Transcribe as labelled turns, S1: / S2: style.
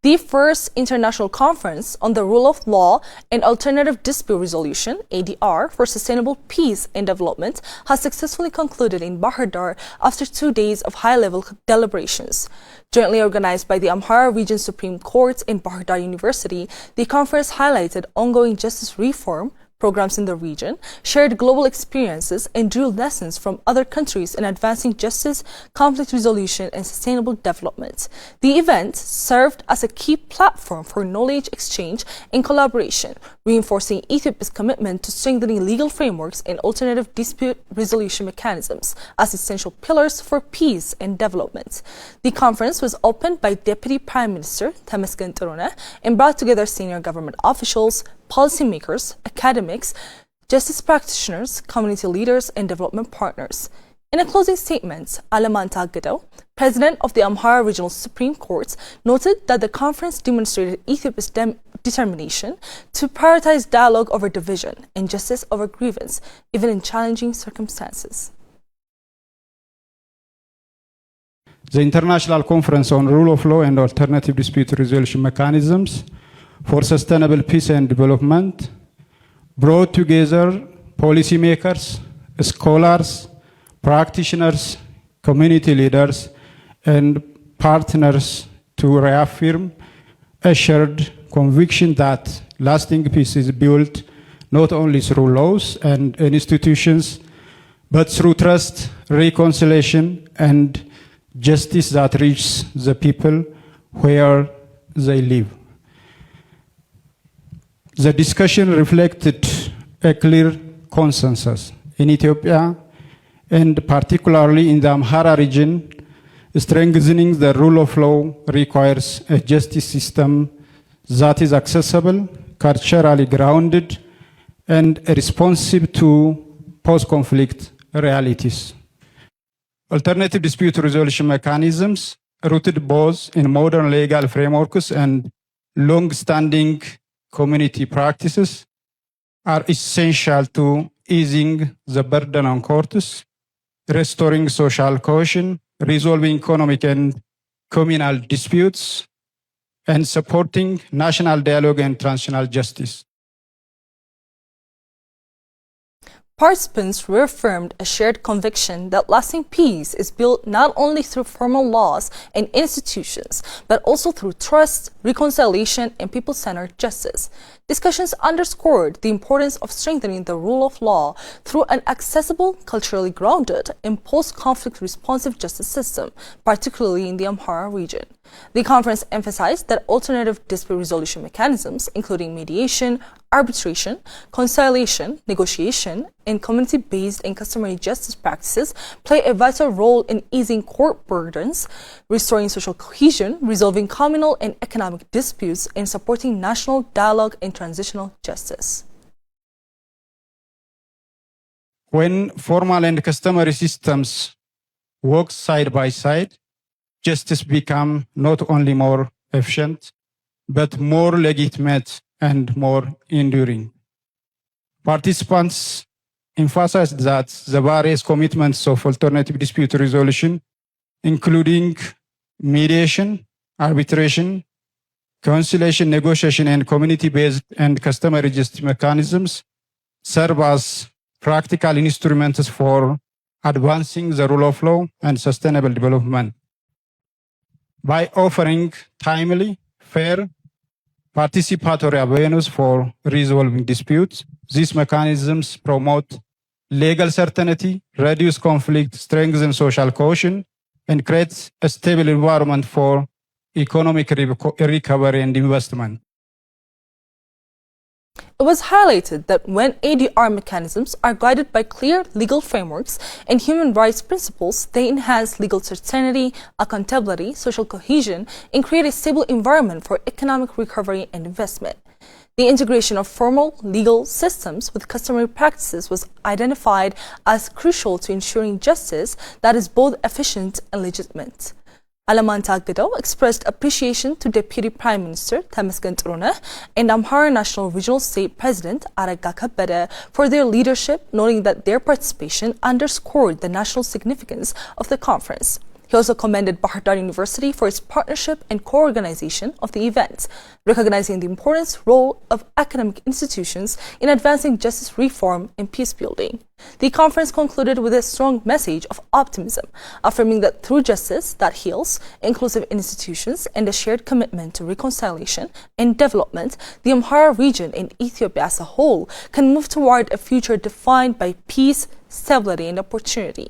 S1: The first international conference on the rule of law and alternative dispute resolution, ADR, for sustainable peace and development has successfully concluded in Bahir Dar after 2 days of high-level deliberations. Jointly organized by the Amhara Region Supreme Court and Bahir Dar University, the conference highlighted ongoing justice reform programs in the region, shared global experiences, and drew lessons from other countries in advancing justice, conflict resolution, and sustainable development. The event served as a key platform for knowledge exchange and collaboration, reinforcing Ethiopia's commitment to strengthening legal frameworks and alternative dispute resolution mechanisms as essential pillars for peace and development. The conference was opened by Deputy Prime Minister Temesgen Turuneh and brought together senior government officials, policymakers, academics, justice practitioners, community leaders, and development partners. In a closing statement, Alaman Taggado, President of the Amhara Regional Supreme Court, noted that the conference demonstrated Ethiopia's determination to prioritize dialogue over division and justice over grievance, even in challenging circumstances.
S2: The International Conference on Rule of Law and Alternative Dispute Resolution Mechanisms for Sustainable Peace and Development brought together policymakers, scholars, practitioners, community leaders, and partners to reaffirm a shared conviction that lasting peace is built not only through laws and institutions, but through trust, reconciliation, and justice that reaches the people where they live. The discussion reflected a clear consensus in Ethiopia, and particularly in the Amhara region. Strengthening the rule of law requires a justice system that is accessible, culturally grounded, and responsive to post-conflict realities. Alternative dispute resolution mechanisms, rooted both in modern legal frameworks and long-standing community practices, are essential to easing the burden on courts, restoring social cohesion, resolving economic and communal disputes, and supporting national dialogue and transitional justice.
S1: Participants reaffirmed a shared conviction that lasting peace is built not only through formal laws and institutions, but also through trust, reconciliation, and people-centered justice. Discussions underscored the importance of strengthening the rule of law through an accessible, culturally grounded, and post-conflict responsive justice system, particularly in the Amhara region. The conference emphasized that alternative dispute resolution mechanisms, including mediation, arbitration, conciliation, negotiation, and community-based and customary justice practices, play a vital role in easing court burdens, restoring social cohesion, resolving communal and economic disputes, and supporting national dialogue and transitional justice.
S2: When formal and customary systems work side by side, justice becomes not only more efficient, but more legitimate and more enduring. Participants emphasized that the various commitments of alternative dispute resolution, including mediation, arbitration, conciliation, negotiation, and community-based and customary justice mechanisms, serve as practical instruments for advancing the rule of law and sustainable development. By offering timely, fair, participatory avenues for resolving disputes, these mechanisms promote legal certainty, reduce conflict, strengthen social cohesion, and create a stable environment for economic recovery and investment.
S1: It was highlighted that when ADR mechanisms are guided by clear legal frameworks and human rights principles, they enhance legal certainty, accountability, social cohesion, and create a stable environment for economic recovery and investment. The integration of formal legal systems with customary practices was identified as crucial to ensuring justice that is both efficient and legitimate. Alaman Taggado expressed appreciation to Deputy Prime Minister Temesgen Turuneh and Amhara National Regional State President Aragga Kebbede for their leadership, noting that their participation underscored the national significance of the conference. He also commended Bahir Dar University for its partnership and co-organization of the event, recognizing the important role of academic institutions in advancing justice reform and peace building. The conference concluded with a strong message of optimism, affirming that through justice that heals, inclusive institutions, and a shared commitment to reconciliation and development, the Amhara region and Ethiopia as a whole can move toward a future defined by peace, stability, and opportunity.